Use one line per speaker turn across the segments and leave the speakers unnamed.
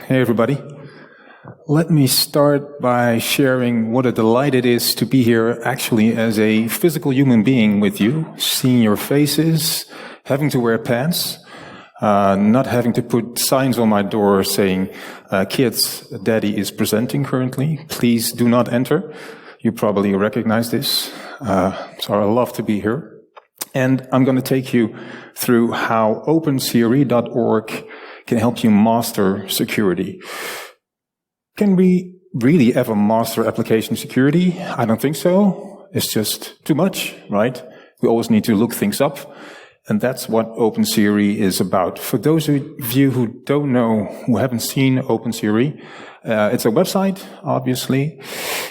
Hey everybody. Let me start by sharing what a delight it is to be here actually as a physical human being with you, seeing your faces, having to wear pants, not having to put signs on my door saying, kids, daddy is presenting currently, please do not enter. You probably recognize this. So I love to be here. And I'm going to take you through how OpenCRE.org can help you master security. Can we really ever master application security? I don't think so. It's just too much, right? We always need to look things up. And that's what OpenCRE is about. For those of you who don't know, who haven't seen OpenCRE, it's a website, obviously.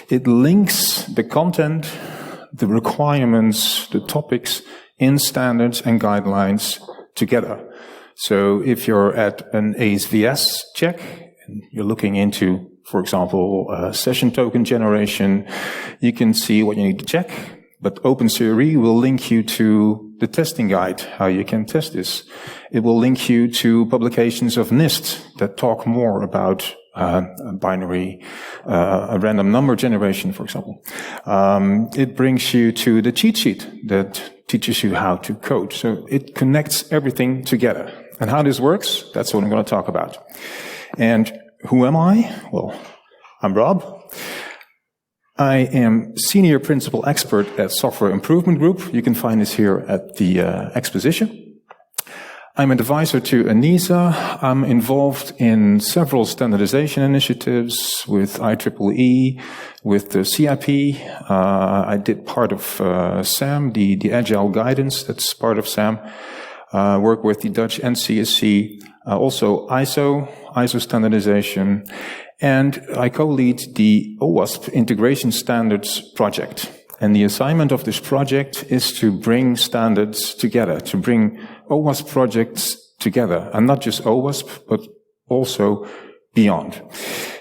It links the content, the requirements, the topics in standards and guidelines together. So if you're at an ASVS check, and you're looking into, for example, session token generation, you can see what you need to check. But OpenCRE will link you to the testing guide, how you can test this. It will link you to publications of NIST that talk more about binary, a random number generation, for example. It brings you to the cheat sheet that teaches you how to code. So it connects everything together. And how this works, that's what I'm going to talk about. And who am I? Well, I'm Rob. I am Senior Principal Expert at Software Improvement Group. You can find this here at the exposition. I'm an advisor to ANISA. I'm involved in several standardization initiatives with IEEE, with the CIP. I did part of SAM, the Agile Guidance, that's part of SAM. Work with the Dutch NCSC, also ISO standardization. And I co-lead the OWASP Integration Standards project. And the assignment of this project is to bring standards together, to bring OWASP projects together. And not just OWASP, but also beyond.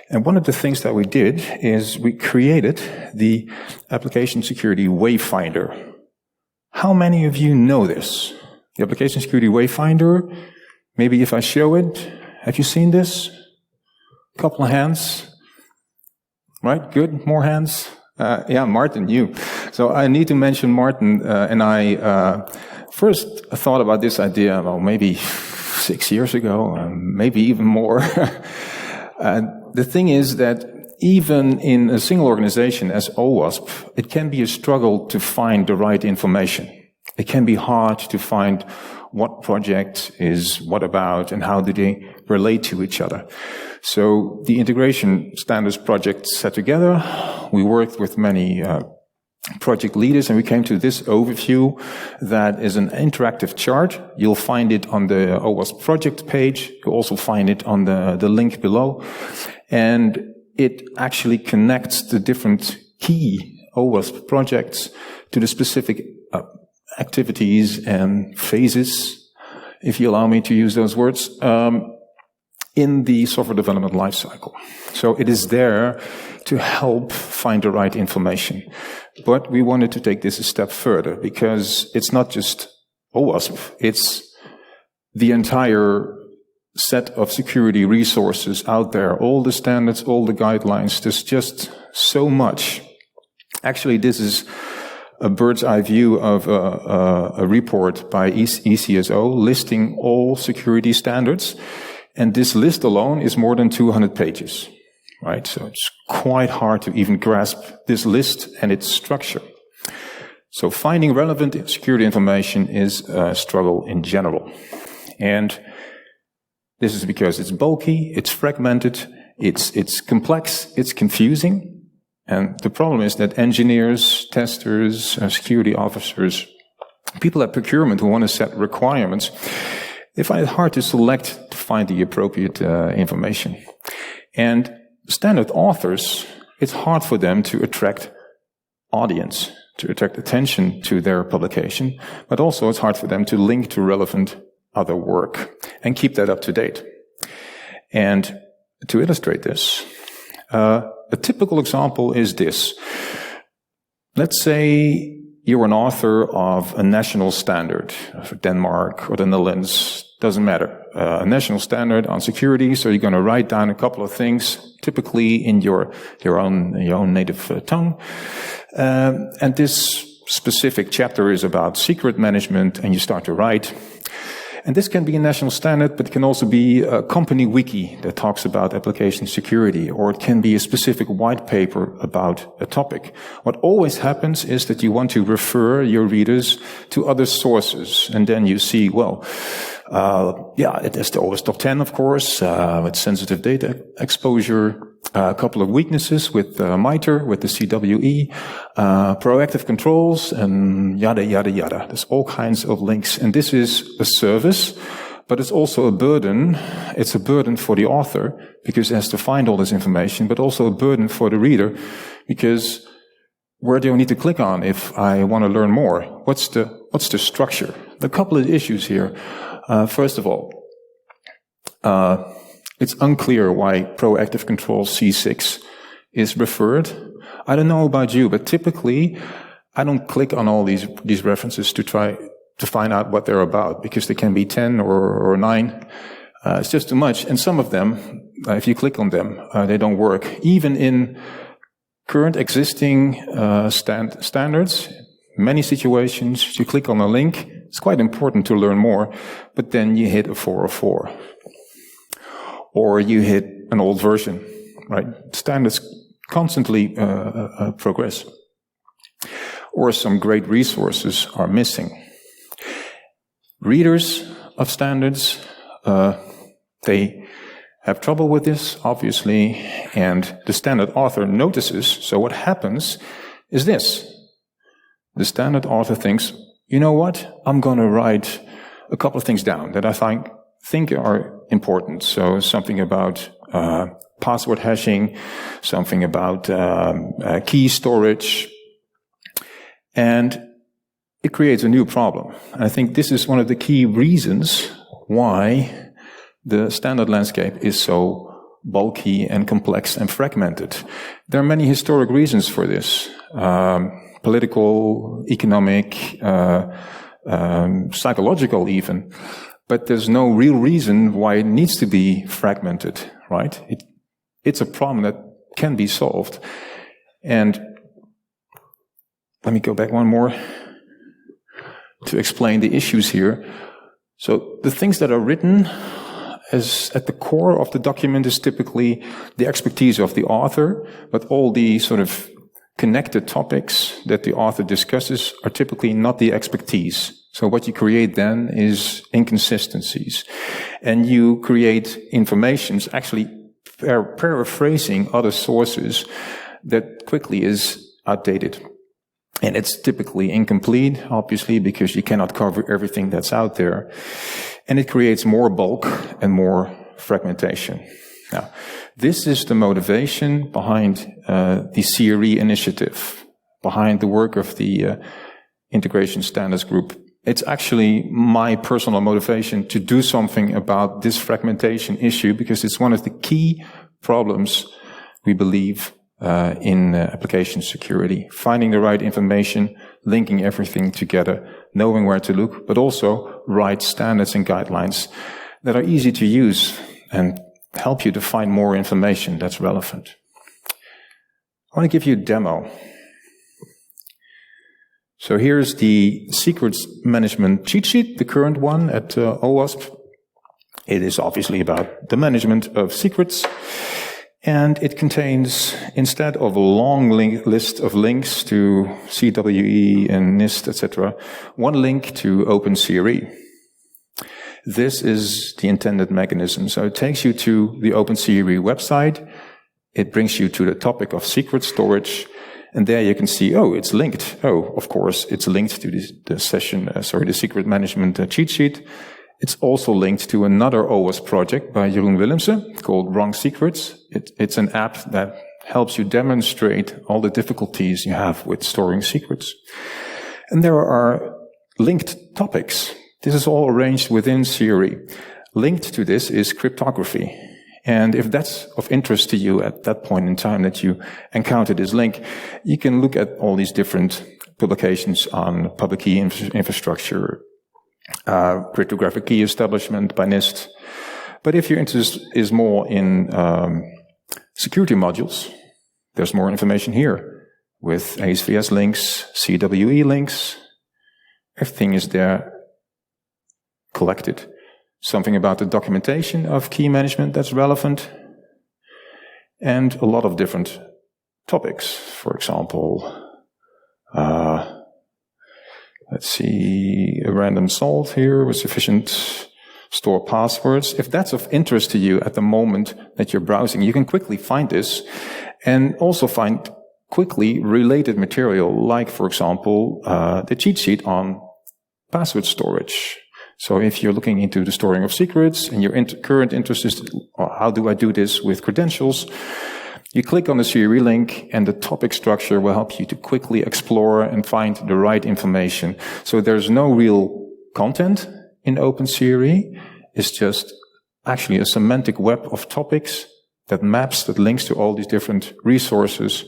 And one of the things that we did is we created the Application Security Wayfinder. How many of you know this? The Application Security Wayfinder, maybe if I show it, have you seen this? Couple of hands. Right, good, more hands. Yeah, Martin, you. So I need to mention Martin, and I first thought about this idea, well, maybe 6 years ago, maybe even more. The thing is that even in a single organization as OWASP, it can be a struggle to find the right information. It can be hard to find what project is what about and how do they relate to each other. So the integration standards project set together. We worked with many project leaders and we came to this overview that is an interactive chart. You'll find it on the OWASP project page. You'll also find it on the link below. And it actually connects the different key OWASP projects to the specific activities and phases, if you allow me to use those words, in the software development lifecycle. So it is there to help find the right information. But we wanted to take this a step further because it's not just OWASP, it's the entire set of security resources out there, all the standards, all the guidelines. There's just so much. Actually, this is a bird's eye view of a report by ECSO listing all security standards. And this list alone is more than 200 pages, right? So it's quite hard to even grasp this list and its structure. So finding relevant security information is a struggle in general. And this is because it's bulky, it's fragmented, it's complex, it's confusing. And the problem is that engineers, testers, security officers, people at procurement who want to set requirements, they find it hard to select to find the appropriate information. And standard authors, it's hard for them to attract audience, to attract attention to their publication, but also it's hard for them to link to relevant other work and keep that up to date. And to illustrate this, a typical example is this. Let's say you're an author of a national standard for Denmark or the Netherlands doesn't matter. A national standard on security, so you're going to write down a couple of things, typically in your own native tongue. And this specific chapter is about secret management, and you start to write. And this can be a national standard, but it can also be a company wiki that talks about application security, or it can be a specific white paper about a topic. What always happens is that you want to refer your readers to other sources, and then you see, well, it is always top 10, of course, with sensitive data exposure, a couple of weaknesses with MITRE, with the CWE, proactive controls, and yada, yada, yada. There's all kinds of links. And this is a service, but it's also a burden. It's a burden for the author, because it has to find all this information, but also a burden for the reader, because where do I need to click on if I want to learn more? What's the structure? A couple of issues here. First of all, it's unclear why proactive control C6 is referred. I don't know about you, but typically I don't click on all these references to try to find out what they're about, because they can be 10 or 9. It's just too much. And some of them, if you click on them, they don't work. Even in current existing standards, many situations, you click on a link, it's quite important to learn more, but then you hit a 404. Or you hit an old version, right? Standards constantly progress. Or some great resources are missing. Readers of standards, they have trouble with this, obviously, and the standard author notices. So what happens is this. The standard author thinks, you know what? I'm going to write a couple of things down that I think are important. So something about password hashing, something about key storage, and it creates a new problem. And I think this is one of the key reasons why the standard landscape is so bulky and complex and fragmented. There are many historic reasons for this. Political, economic, psychological even. But there's no real reason why it needs to be fragmented, right? It's a problem that can be solved. And let me go back one more to explain the issues here. So the things that are written as at the core of the document is typically the expertise of the author, but all the sort of connected topics that the author discusses are typically not the expertise. So what you create then is inconsistencies. And you create informations actually paraphrasing other sources that quickly is outdated. And it's typically incomplete, obviously, because you cannot cover everything that's out there. And it creates more bulk and more fragmentation. Now, this is the motivation behind the CRE initiative, behind the work of the Integration Standards Group. It's actually my personal motivation to do something about this fragmentation issue, because it's one of the key problems we believe in application security. Finding the right information, linking everything together, knowing where to look, but also right standards and guidelines that are easy to use and help you to find more information that's relevant. I want to give you a demo. So here's the secrets management cheat sheet, the current one at OWASP. It is obviously about the management of secrets. And it contains, instead of a long list of links to CWE and NIST, etc., one link to OpenCRE. This is the intended mechanism. So it takes you to the OpenCRE website. It brings you to the topic of secret storage. And there you can see, it's linked. Of course, it's linked to the secret management cheat sheet. It's also linked to another OWASP project by Jeroen Willemsen called Wrong Secrets. It's an app that helps you demonstrate all the difficulties you have with storing secrets. And there are linked topics. This is all arranged within CRE. Linked to this is cryptography. And if that's of interest to you at that point in time that you encounter this link, you can look at all these different publications on public key infrastructure, cryptographic key establishment by NIST. But if your interest is more in security modules, there's more information here with ASVS links, CWE links. Everything is there collected. Something about the documentation of key management that's relevant, and a lot of different topics. For example, let's see, a random solve here with sufficient store passwords. If that's of interest to you at the moment that you're browsing, you can quickly find this and also find quickly related material, like, for example, the cheat sheet on password storage. So if you're looking into the storing of secrets and your current interest is, how do I do this with credentials? You click on the CRE link and the topic structure will help you to quickly explore and find the right information. So there's no real content in OpenCRE. It's just actually a semantic web of topics that maps, that links to all these different resources.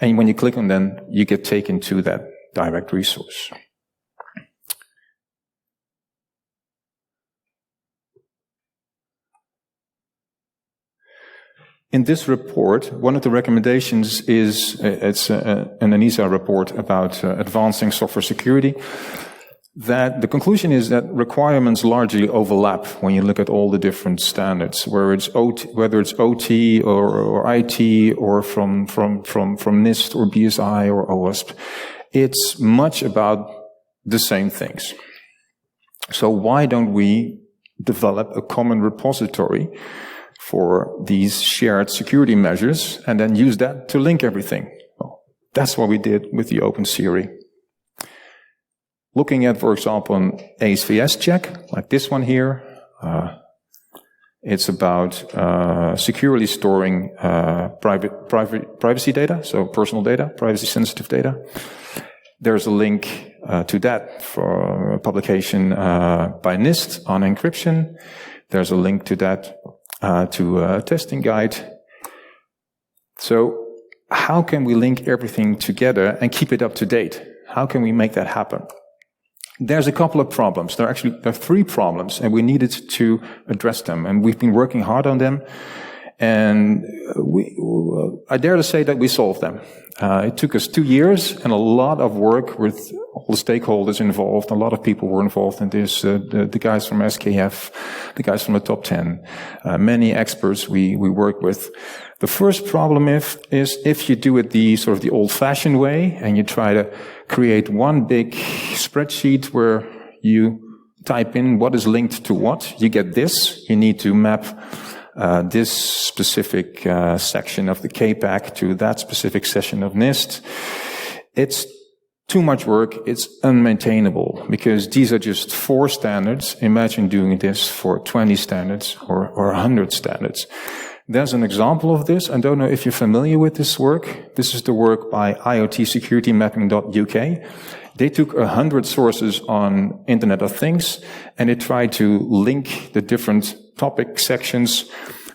And when you click on them, you get taken to that direct resource. In this report, one of the recommendations is, it's an ANISA report about advancing software security, that the conclusion is that requirements largely overlap when you look at all the different standards, whether it's OT or IT or from NIST or BSI or OWASP. It's much about the same things. So why don't we develop a common repository for these shared security measures and then use that to link everything? Well, that's what we did with the OpenCRE. Looking at, for example, an ASVS check, like this one here, it's about securely storing privacy data, so personal data, privacy-sensitive data. There's a link to that for a publication by NIST on encryption. There's a link to that to a testing guide. So how can we link everything together and keep it up to date? How can we make that happen? There's a couple of problems. There are 3 problems, and we needed to address them. And we've been working hard on them. And I dare to say that we solved them. It took us 2 years and a lot of work with all the stakeholders involved. A lot of people were involved in this. The guys from SKF, the guys from the top 10, many experts we work with. The first problem is if you do it the sort of the old-fashioned way and you try to create one big spreadsheet where you type in what is linked to what, you get this. You need to map this specific section of the KPAC to that specific session of NIST. It's too much work. It's unmaintainable because these are just 4 standards. Imagine doing this for 20 standards or 100 standards. There's an example of this. I don't know if you're familiar with this work. This is the work by IoTsecurityMapping.uk. They took 100 sources on Internet of Things and they tried to link the different topic sections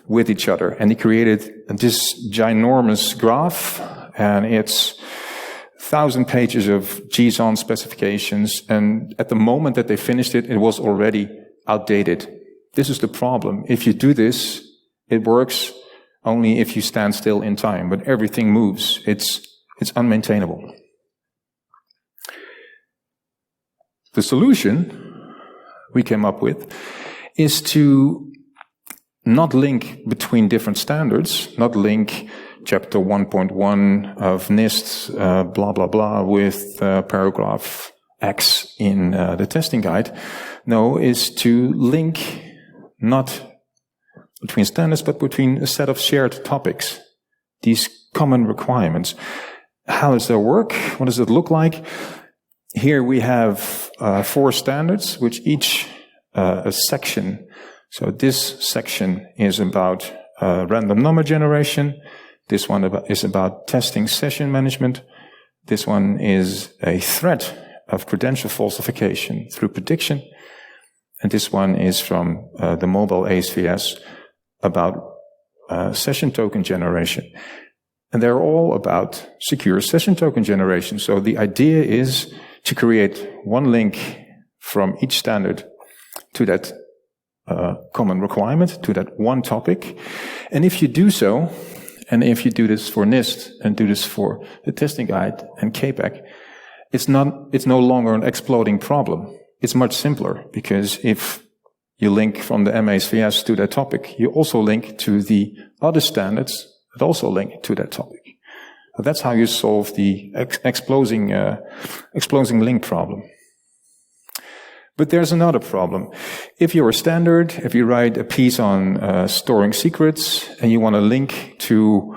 with each other. And they created this ginormous graph, and it's 1,000 pages of JSON specifications. And at the moment that they finished it, it was already outdated. This is the problem. If you do this, it works only if you stand still in time, but everything moves. It's unmaintainable. The solution we came up with is to not link between different standards, not link chapter 1.1 of NIST, blah, blah, blah, with paragraph X in the testing guide. No, is to link not between standards, but between a set of shared topics, these common requirements. How does that work? What does it look like? Here we have 4 standards, which each a section. So this section is about random number generation. This one is about testing session management. This one is a threat of credential falsification through prediction. And this one is from the mobile ASVS about session token generation. And they're all about secure session token generation. So the idea is to create one link from each standard to that common requirement, to that one topic. And if you do so, and if you do this for NIST and do this for the testing guide and KPAC, it's no longer an exploding problem. It's much simpler, because if you link from the MASVS to that topic, you also link to the other standards that also link to that topic. So that's how you solve the exploding link problem. But there's another problem. If you're a standard, if you write a piece on storing secrets, and you want to link to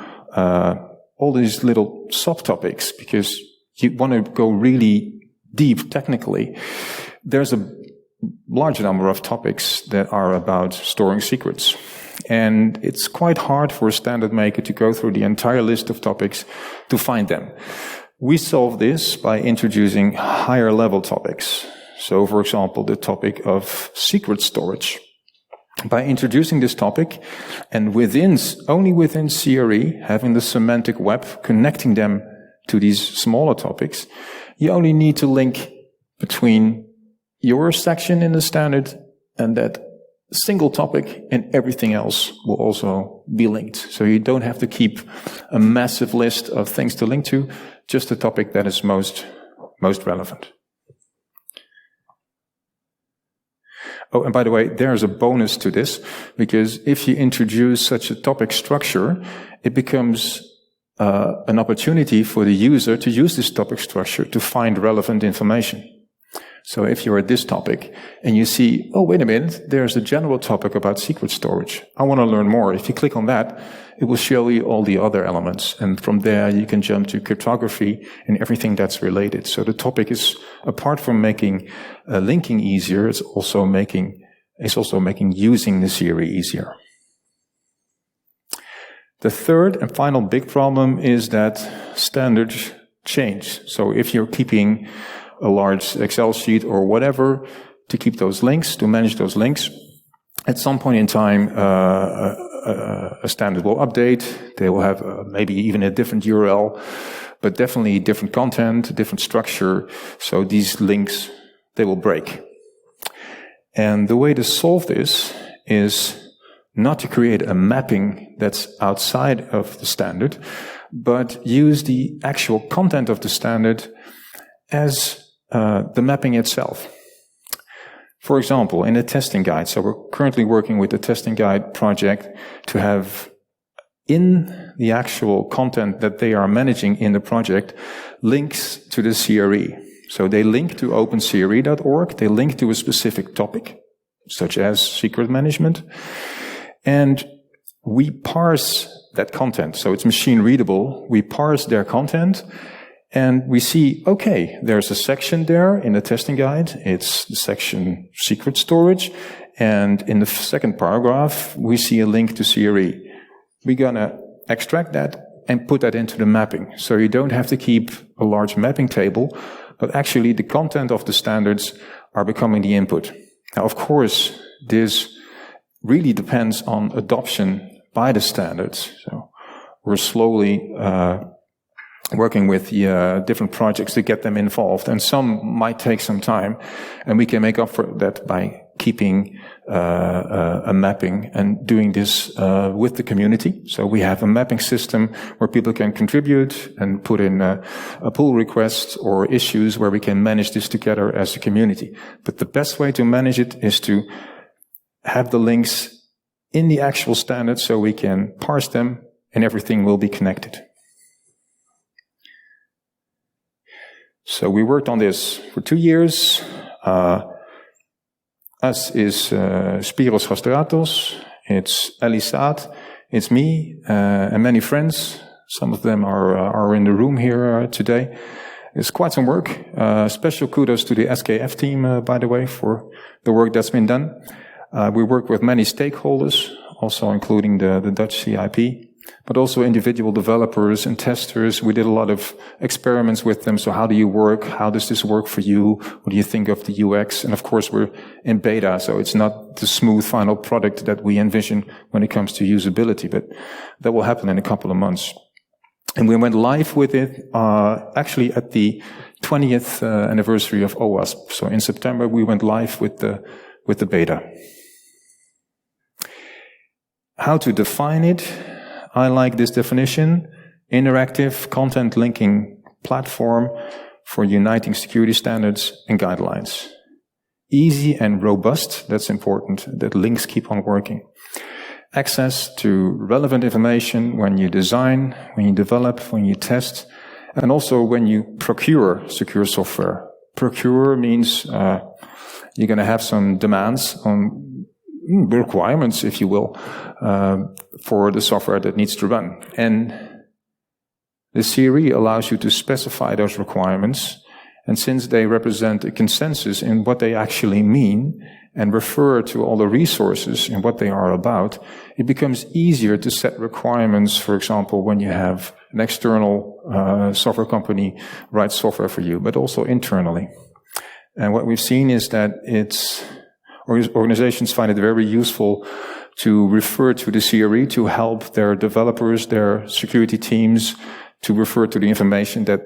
all these little subtopics because you want to go really deep technically, there's a large number of topics that are about storing secrets. And it's quite hard for a standard maker to go through the entire list of topics to find them. We solve this by introducing higher level topics. So, for example, the topic of secret storage. By introducing this topic, and only within CRE, having the semantic web, connecting them to these smaller topics, you only need to link between your section in the standard and that single topic, and everything else will also be linked. So you don't have to keep a massive list of things to link to, just the topic that is most relevant. Oh, and by the way, there's a bonus to this, because if you introduce such a topic structure, it becomes an opportunity for the user to use this topic structure to find relevant information. So if you're at this topic and you see, oh, wait a minute, there's a general topic about secret storage. I want to learn more. If you click on that, it will show you all the other elements. And from there, you can jump to cryptography and everything that's related. So the topic is, apart from making linking easier, it's also making using the CRE easier. The third and final big problem is that standards change. So if you're keeping a large Excel sheet or whatever to keep those links, to manage those links, at some point in time, a standard will update. They will have maybe even a different URL, but definitely different content, different structure. So these links, they will break. And the way to solve this is not to create a mapping that's outside of the standard, but use the actual content of the standard as the mapping itself. For example, in a testing guide, so we're currently working with the testing guide project to have in the actual content that they are managing in the project links to the CRE. So they link to OpenCRE.org, they link to a specific topic, such as secret management, and we parse that content. So it's machine readable. We parse their content, and we see, okay, there's a section there in the testing guide. It's the section secret storage. And in the second paragraph, we see a link to CRE. We're going to extract that and put that into the mapping. So you don't have to keep a large mapping table, but actually the content of the standards are becoming the input. Now, of course, this really depends on adoption by the standards. So we're slowly working with the different projects to get them involved, and some might take some time, and we can make up for that by keeping a mapping and doing this with the community. So we have a mapping system where people can contribute and put in a pull request or issues where we can manage this together as a community. But the best way to manage it is to have the links in the actual standards so we can parse them and everything will be connected. So we worked on this for 2 years. Us is Spiros Gastratos, it's Elisat, it's me, and many friends. Some of them are in the room here today. It's quite some work. Special kudos to the SKF team, by the way, for the work that's been done. We work with many stakeholders, also including the Dutch CIP, but also individual developers and testers. We did a lot of experiments with them. So how do you work? How does this work for you? What do you think of the UX? And of course, we're in beta, so it's not the smooth final product that we envision when it comes to usability, but that will happen in a couple of months. And we went live with it, actually at the 20th anniversary of OWASP. So in September, we went live with the beta. How to define it? I like this definition. Interactive content linking platform for uniting security standards and guidelines. Easy and robust, that's important, that links keep on working. Access to relevant information when you design, when you develop, when you test, and also when you procure secure software. Procure means you're going to have some demands on requirements, if you will, for the software that needs to run. And the CRE allows you to specify those requirements, and since they represent a consensus in what they actually mean and refer to all the resources and what they are about, it becomes easier to set requirements, for example, when you have an external software company write software for you, but also internally. And what we've seen is that organizations find it very useful to refer to the CRE to help their developers, their security teams, to refer to the information that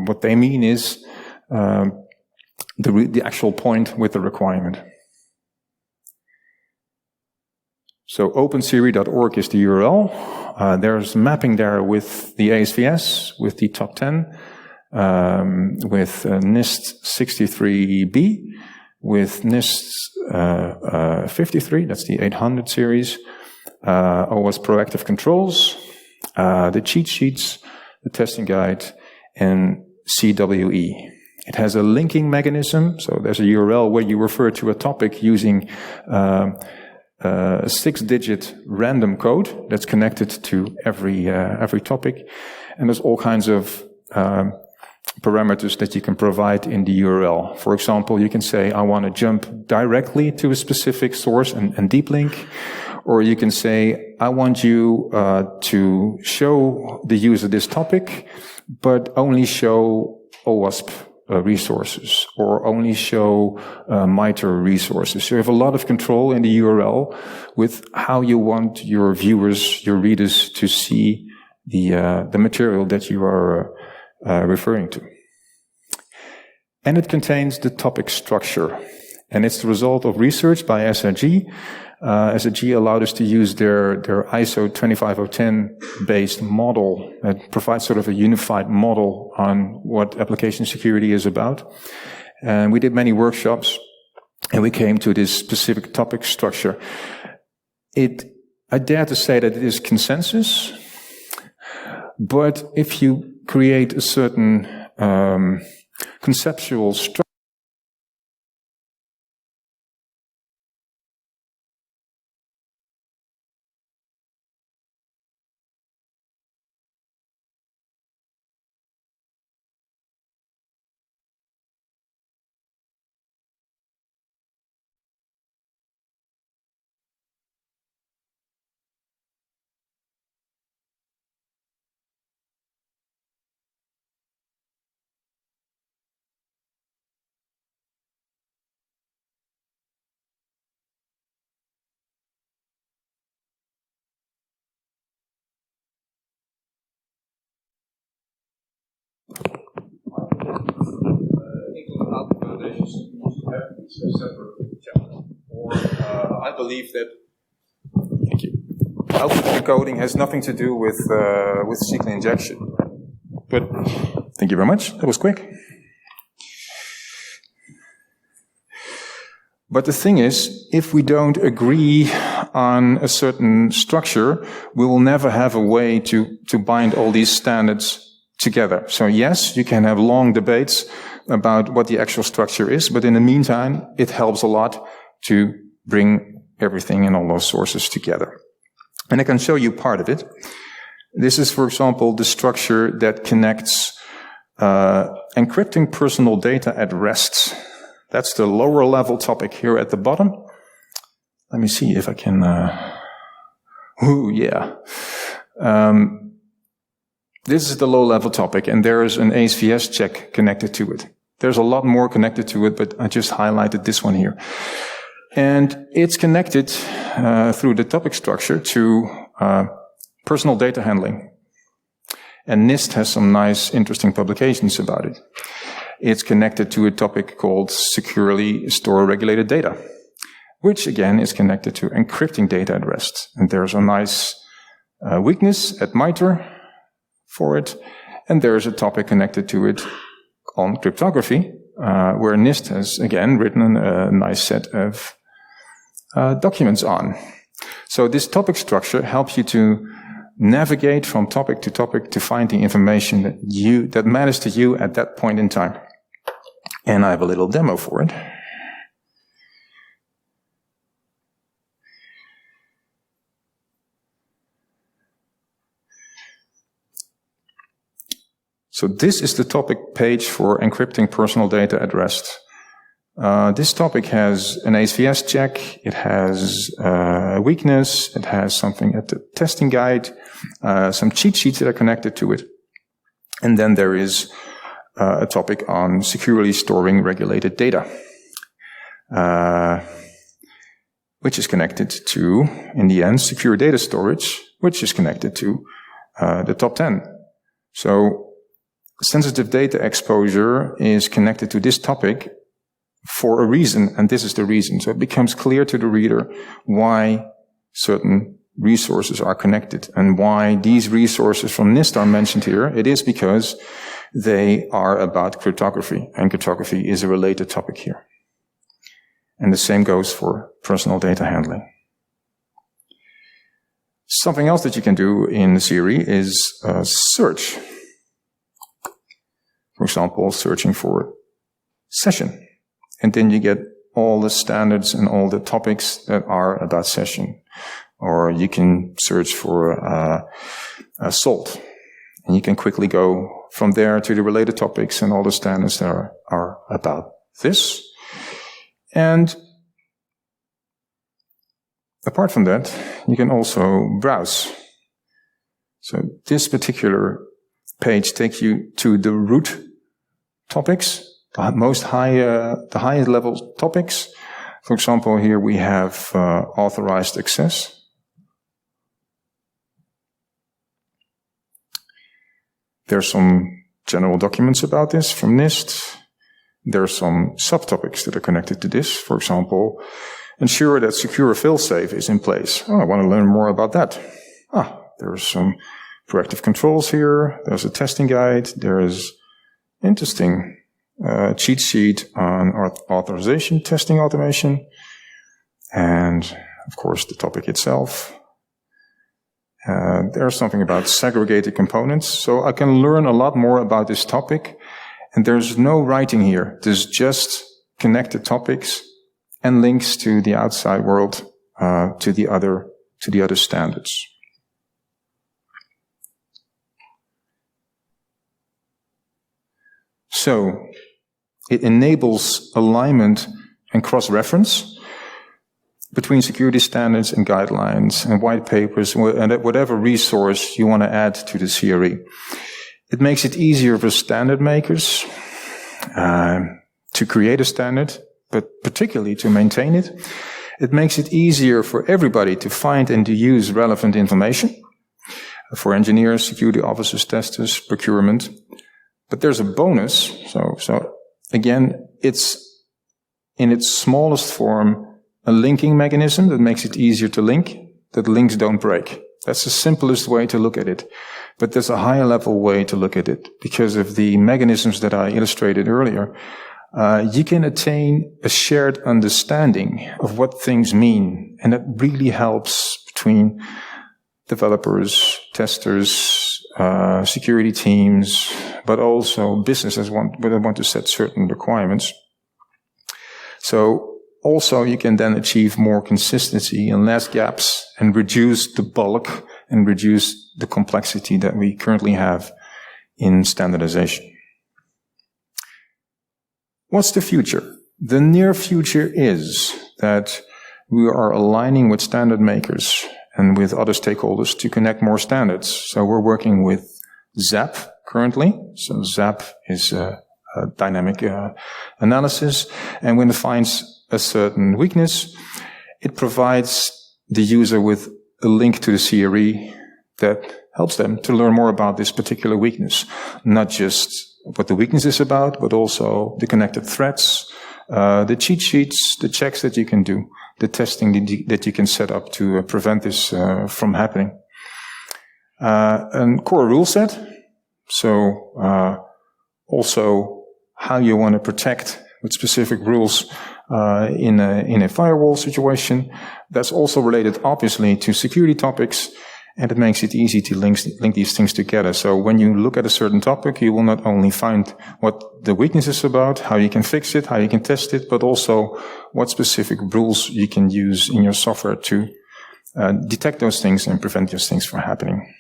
what they mean is the actual point with the requirement. So OpenCRE.org is the URL. There's mapping there with the ASVS, with the top 10, with NIST 63B, with NIST 53, that's the 800 series, OWASP proactive controls, the cheat sheets, the testing guide, and CWE. It has a linking mechanism, so there's a URL where you refer to a topic using a 6-digit random code that's connected to every topic, and there's all kinds of parameters that you can provide in the URL. For example, you can say, I want to jump directly to a specific source and deep link, or you can say, I want you to show the user this topic, but only show OWASP resources, or only show MITRE resources. So you have a lot of control in the URL with how you want your viewers, your readers to see the material that you are referring to. And it contains the topic structure. And it's the result of research by SRG. SRG allowed us to use their ISO 25010 based model that provides sort of a unified model on what application security is about. And we did many workshops, and we came to this specific topic structure. I dare to say that it is consensus, but if you create a certain conceptual structure, separate channel. Or I believe that. Thank you. Output encoding has nothing to do with SQL injection. But thank you very much. That was quick. But the thing is, if we don't agree on a certain structure, we will never have a way to bind all these standards together. So yes, you can have long debates about what the actual structure is, but in the meantime, it helps a lot to bring everything and all those sources together. And I can show you part of it. This is, for example, the structure that connects encrypting personal data at rest. That's the lower level topic here at the bottom. Let me see if I can... This is the low-level topic, and there is an ASVS check connected to it. There's a lot more connected to it, but I just highlighted this one here. And it's connected through the topic structure to personal data handling. And NIST has some nice, interesting publications about it. It's connected to a topic called securely store regulated data, which again is connected to encrypting data at rest. And there's a nice weakness at MITRE for it. And there's a topic connected to it on cryptography, where NIST has again written a nice set of documents on. So this topic structure helps you to navigate from topic to find the information that matters to you at that point in time. And I have a little demo for it. So this is the topic page for encrypting personal data at rest. This topic has an ACS check, it has a weakness, it has something at the testing guide, some cheat sheets that are connected to it. And then there is a topic on securely storing regulated data, which is connected to, in the end, secure data storage, which is connected to the top 10. So sensitive data exposure is connected to this topic for a reason, and this is the reason. So it becomes clear to the reader why certain resources are connected and why these resources from NIST are mentioned here. It is because they are about cryptography, and cryptography is a related topic here. And the same goes for personal data handling. Something else that you can do in Siri is search. For example, searching for session. And then you get all the standards and all the topics that are about session. Or you can search for salt. And you can quickly go from there to the related topics and all the standards that are about this. And apart from that, you can also browse. So this particular page takes you to the root topics, the highest level topics. For example, here we have authorized access. There's some general documents about this from NIST. There are some subtopics that are connected to this. For example, ensure that secure failsafe is in place. Oh, I want to learn more about that. There are some proactive controls here. There's a testing guide. There is interesting cheat sheet on authorization testing automation. And, of course, the topic itself. There's something about segregated components. So I can learn a lot more about this topic. And there's no writing here. There's just connected topics and links to the outside world, to the other standards. So it enables alignment and cross-reference between security standards and guidelines and white papers and whatever resource you want to add to the CRE. It makes it easier for standard makers to create a standard, but particularly to maintain it. It makes it easier for everybody to find and to use relevant information, for engineers, security officers, testers, procurement. But there's a bonus. So again, it's in its smallest form a linking mechanism that makes it easier to link, that links don't break. That's the simplest way to look at it. But there's a higher level way to look at it because of the mechanisms that I illustrated earlier. You can attain a shared understanding of what things mean. And that really helps between developers, testers, security teams, but also businesses want to set certain requirements. So also you can then achieve more consistency and less gaps and reduce the bulk and reduce the complexity that we currently have in standardization. What's the future? The near future is that we are aligning with standard makers and with other stakeholders to connect more standards. So we're working with ZAP currently. So ZAP is a dynamic analysis. And when it finds a certain weakness, it provides the user with a link to the CRE that helps them to learn more about this particular weakness. Not just what the weakness is about, but also the connected threads, the cheat sheets, the checks that you can do, the testing that you can set up to prevent this from happening. And core rule set. So also how you want to protect with specific rules in a firewall situation. That's also related, obviously, to security topics, and it makes it easy to link these things together. So when you look at a certain topic, you will not only find what the weakness is about, how you can fix it, how you can test it, but also what specific rules you can use in your software to detect those things and prevent those things from happening.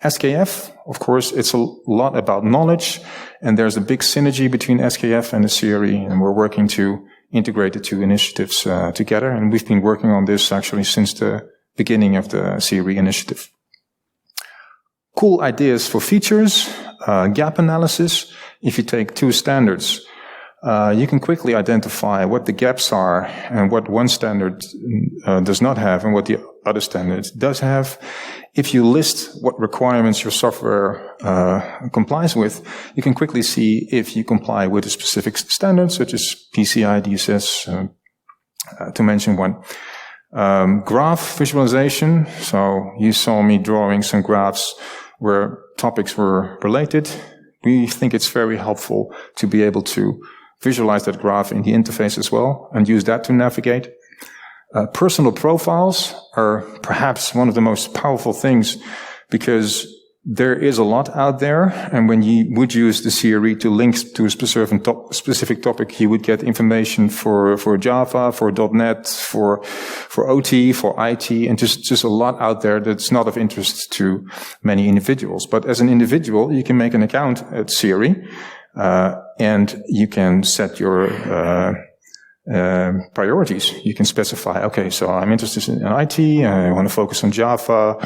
SKF, of course, it's a lot about knowledge, and there's a big synergy between SKF and the CRE, and we're working to integrate the two initiatives together, and we've been working on this actually since the beginning of the CRE initiative. Cool ideas for features, gap analysis. If you take two standards, you can quickly identify what the gaps are and what one standard does not have and what the other standard does have. If you list what requirements your software complies with, you can quickly see if you comply with a specific standard, such as PCI DSS, to mention one. Graph visualization. So you saw me drawing some graphs where topics were related. We think it's very helpful to be able to visualize that graph in the interface as well and use that to navigate. Personal profiles are perhaps one of the most powerful things because there is a lot out there, and when you would use the CRE to link to a specific topic, you would get information for Java, for .NET, for OT, for IT, and just a lot out there that's not of interest to many individuals. But as an individual, you can make an account at CRE, and you can set your priorities. You can specify, okay, so I'm interested in IT, I want to focus on Java,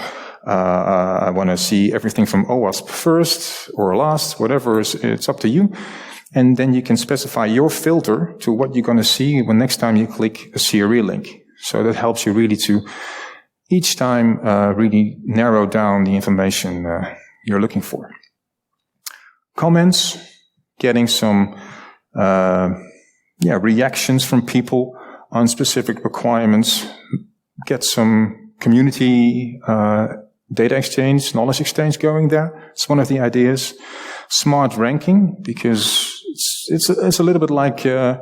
I want to see everything from OWASP first or last, whatever, it's up to you. And then you can specify your filter to what you're going to see when next time you click a CRE link. So that helps you really to each time really narrow down the information you're looking for. Comments, getting some reactions from people on specific requirements, get some community data exchange, knowledge exchange going there. It's one of the ideas. Smart ranking, because it's a little bit like, of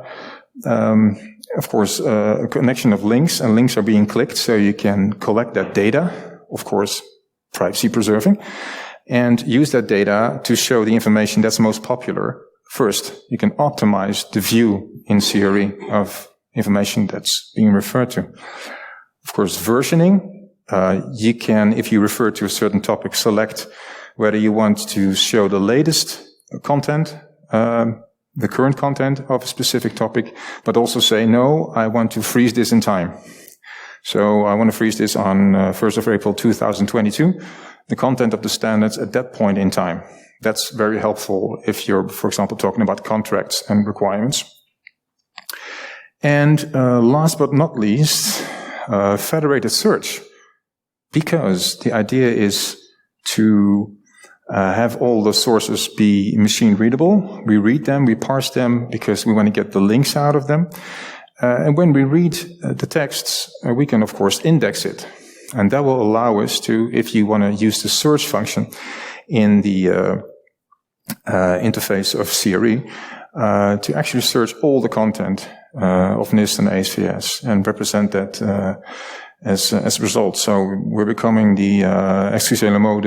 course, a connection of links, and links are being clicked, so you can collect that data, of course, privacy preserving, and use that data to show the information that's most popular. First, you can optimize the view in CRE of information that's being referred to. Of course, versioning. You can, if you refer to a certain topic, select whether you want to show the latest content, the current content of a specific topic, but also say, no, I want to freeze this in time. So I want to freeze this on 1st of April 2022, the content of the standards at that point in time. That's very helpful if you're, for example, talking about contracts and requirements. And last but not least, federated search. Because the idea is to have all the sources be machine readable. We read them, we parse them because we want to get the links out of them. And when we read the texts, we can, of course, index it. And that will allow us to, if you want to use the search function in the interface of CRE, to actually search all the content of NIST and ASVS and represent that as a result. So we're becoming the, excusez le mot,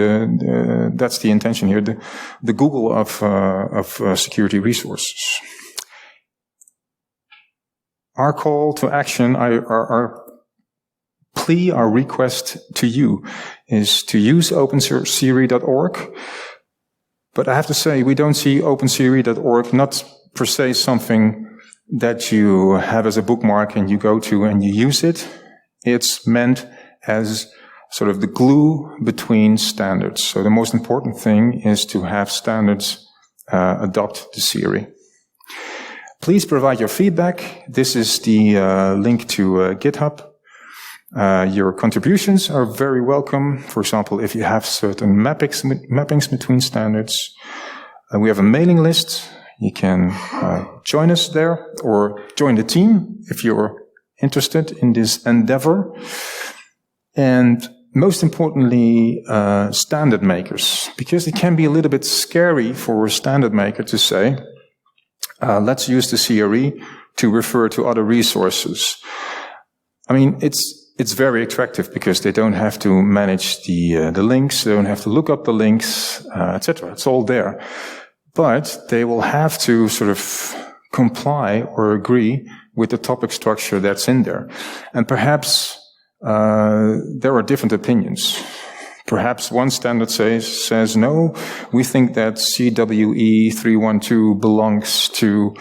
that's the intention here, the Google of security resources. Our call to action, our plea, our request to you is to use OpenCRE.org. But I have to say, we don't see OpenCRE.org not per se something that you have as a bookmark and you go to and you use it. It's meant as sort of the glue between standards. So the most important thing is to have standards adopt the CRE. Please provide your feedback. This is the link to GitHub. Your contributions are very welcome. For example, if you have certain mappings between standards. We have a mailing list. You can join us there or join the team if you're interested in this endeavor. And most importantly, standard makers, because it can be a little bit scary for a standard maker to say, let's use the CRE to refer to other resources. I mean, it's very attractive because they don't have to manage the links, they don't have to look up the links, etc. It's all there. But they will have to sort of comply or agree with the topic structure that's in there. And perhaps there are different opinions. Perhaps one standard says no, we think that CWE 312 belongs to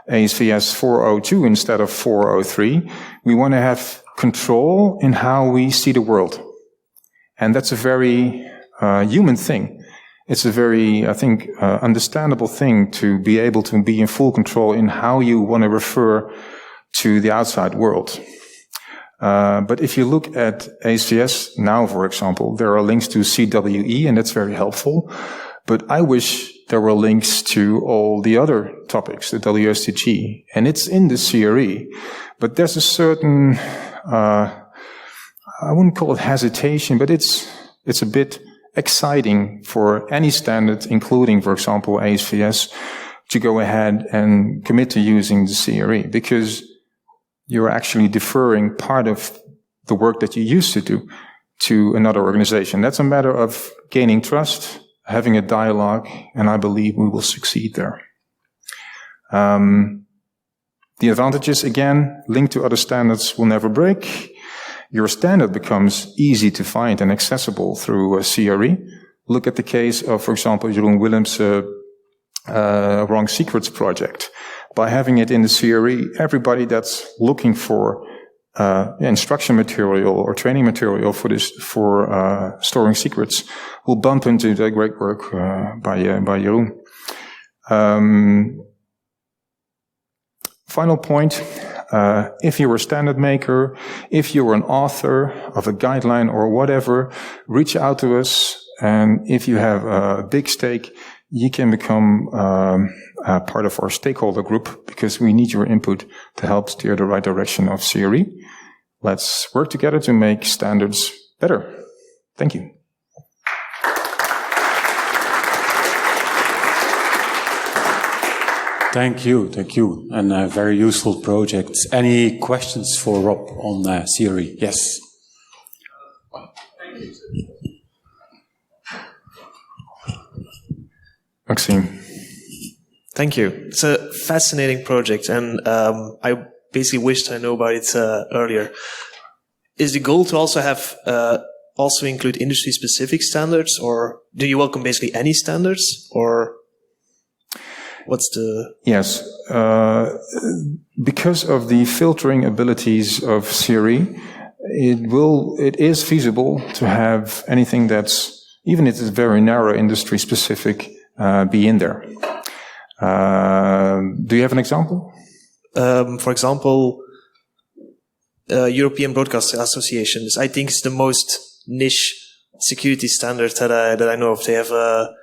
ASVS 402 instead of 403. We want to have control in how we see the world. And that's a very human thing. It's a very, I think, understandable thing to be able to be in full control in how you want to refer to the outside world. But if you look at ASVS now, for example, there are links to CWE, and that's very helpful. But I wish there were links to all the other topics, the WSTG, and it's in the CRE. But there's a certain, I wouldn't call it hesitation, but it's a bit exciting for any standard, including, for example, ASVS, to go ahead and commit to using the CRE, because you're actually deferring part of the work that you used to do to another organization. That's a matter of gaining trust, having a dialogue, and I believe we will succeed there. The advantages, again, linked to other standards will never break. Your standard becomes easy to find and accessible through CRE. Look at the case of, for example, Jeroen Willems' Wrong Secrets project. By having it in the CRE, everybody that's looking for instruction material or training material for storing secrets will bump into the great work by Jeroen. Final point, if you're a standard maker, if you're an author of a guideline or whatever, reach out to us, and if you have a big stake, you can become part of our stakeholder group, because we need your input to help steer the right direction of CRE. Let's work together to make standards better. Thank you.
Thank you. And a very useful project. Any questions for Rob on CRE? Yes.
Maxime.
Thank you. It's a fascinating project, and I basically wished I knew about it earlier. Is the goal to also have also include industry-specific standards, or do you welcome basically any standards, or what's the...
Yes. Because of the filtering abilities of CRE, it is feasible to have anything that's, even if it's very narrow industry-specific, be in there. Do you have an example?
For example, European Broadcasting Association. I think it's the most niche security standard that I know of. They have a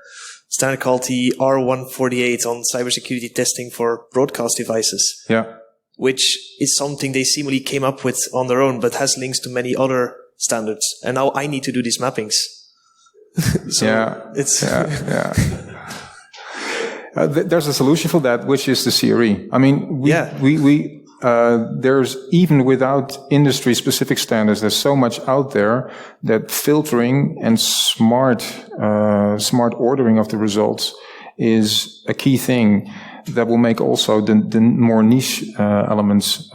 standard called the R148 on cybersecurity testing for broadcast devices.
Yeah.
Which is something they seemingly came up with on their own, but has links to many other standards. And now I need to do these mappings. So it's...
Yeah. There's a solution for that, which is the CRE. I mean, there's, even without industry-specific standards, there's so much out there that filtering and smart ordering of the results is a key thing that will make also the more niche elements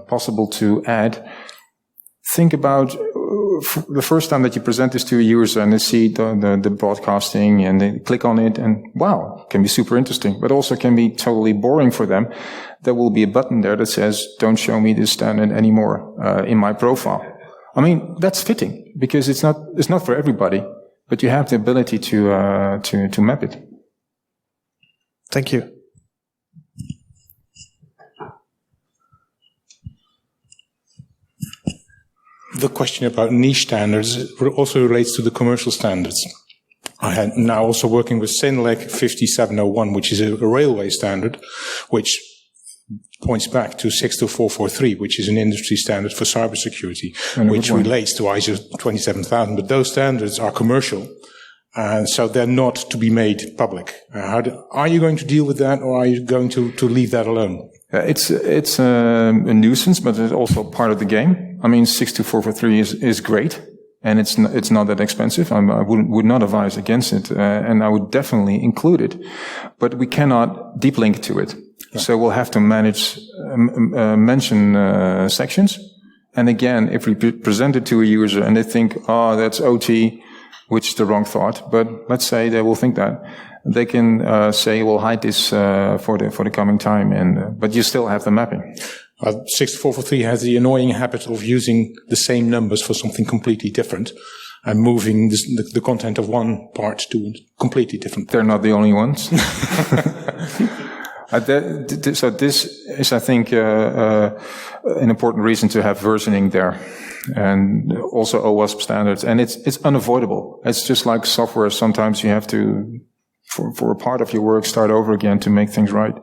possible to add. Think about the first time that you present this to a user and they see the broadcasting and they click on it, and wow, it can be super interesting, but also can be totally boring for them. There will be a button there that says, don't show me this standard anymore in my profile. I mean, that's fitting, because it's not for everybody, but you have the ability to map it.
Thank you.
the question about niche standards also relates to the commercial standards. I had now also working with CENELEC 5701, which is a railway standard, which points back to 62443, which is an industry standard for cybersecurity, which relates to ISO 27000. But those standards are commercial, and so they're not to be made public. Are you going to deal with that, or are you going to leave that alone?
It's a nuisance, but it's also part of the game. I mean, 62443 is great, and it's not that expensive. I would not advise against it, and I would definitely include it. But we cannot deep link to it. So we'll have to mention sections. And again, if we present it to a user and they think, oh, that's OT, which is the wrong thought, but let's say they will think that, they can say, we'll hide this for the coming time. But you still have the mapping.
6443 has the annoying habit of using the same numbers for something completely different and moving the content of one part to a completely different part.
They're not the only ones. So this is, I think, an important reason to have versioning there, and also OWASP standards. And it's unavoidable. It's just like software. Sometimes you have to, for a part of your work, start over again to make things right.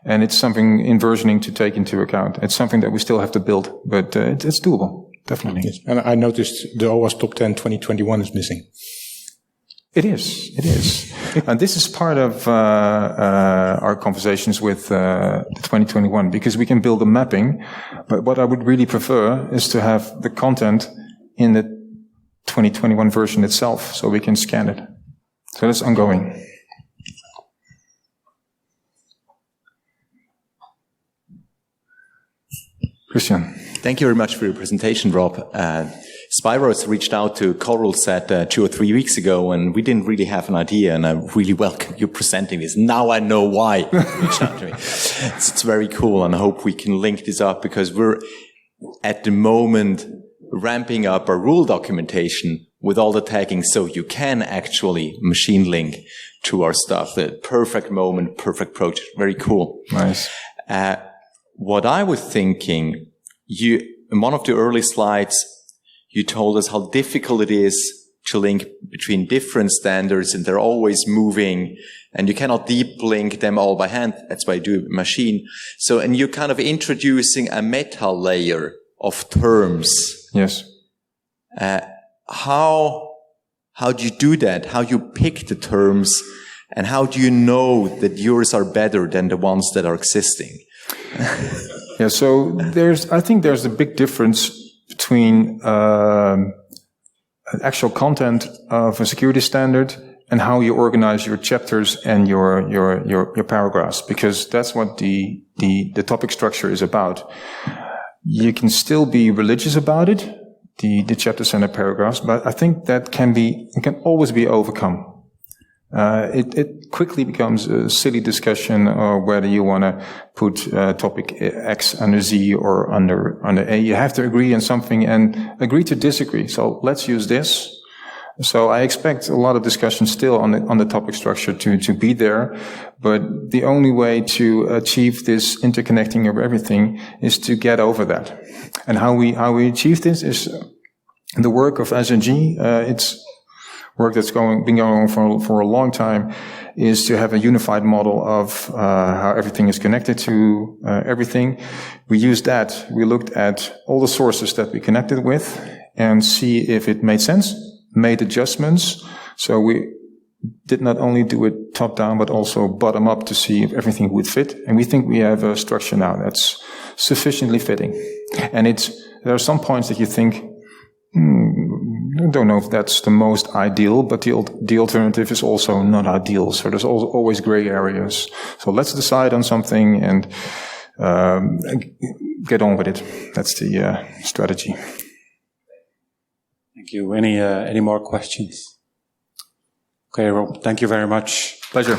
And it's something in versioning to take into account. It's something that we still have to build, but it's doable, definitely.
Yes. And I noticed the OWASP Top 10 2021 is missing.
It is. And this is part of our conversations with the 2021, because we can build a mapping, but what I would really prefer is to have the content in the 2021 version itself, so we can scan it. So that's ongoing. Christian.
Thank you very much for your presentation, Rob. Spyros reached out to Coralset 2 or 3 weeks ago, and we didn't really have an idea, and I really welcome you presenting this. Now I know why you reached out to me. It's very cool, and I hope we can link this up, because we're at the moment ramping up our rule documentation with all the tagging, so you can actually machine link to our stuff. The perfect moment, perfect project. Very cool.
Nice.
What I was thinking, in one of the early slides, you told us how difficult it is to link between different standards, and they're always moving, and you cannot deep link them all by hand. That's why you do machine. So, and you're kind of introducing a meta layer of terms.
Yes.
How do you do that? How do you pick the terms, and how do you know that yours are better than the ones that are existing?
Yeah, so I think there's a big difference between actual content of a security standard and how you organize your chapters and your paragraphs, because that's what the topic structure is about. You can still be religious about it, the chapters and the paragraphs, but I think that it can always be overcome. It quickly becomes a silly discussion of whether you want to put topic X under Z or under A. You have to agree on something and agree to disagree. So let's use this. So I expect a lot of discussion still on the topic structure to be there. But the only way to achieve this interconnecting of everything is to get over that. And how we achieve this is the work of SNG. It's work that's been going on for a long time, is to have a unified model of how everything is connected to everything. We used that. We looked at all the sources that we connected with and see if it made sense, made adjustments. So we did not only do it top down, but also bottom up to see if everything would fit. And we think we have a structure now that's sufficiently fitting. And there are some points that you think, I don't know if that's the most ideal, but the alternative is also not ideal. So there's always gray areas. So let's decide on something and get on with it. That's the strategy.
Thank you. Any more questions? Okay, Rob, thank you very much.
Pleasure.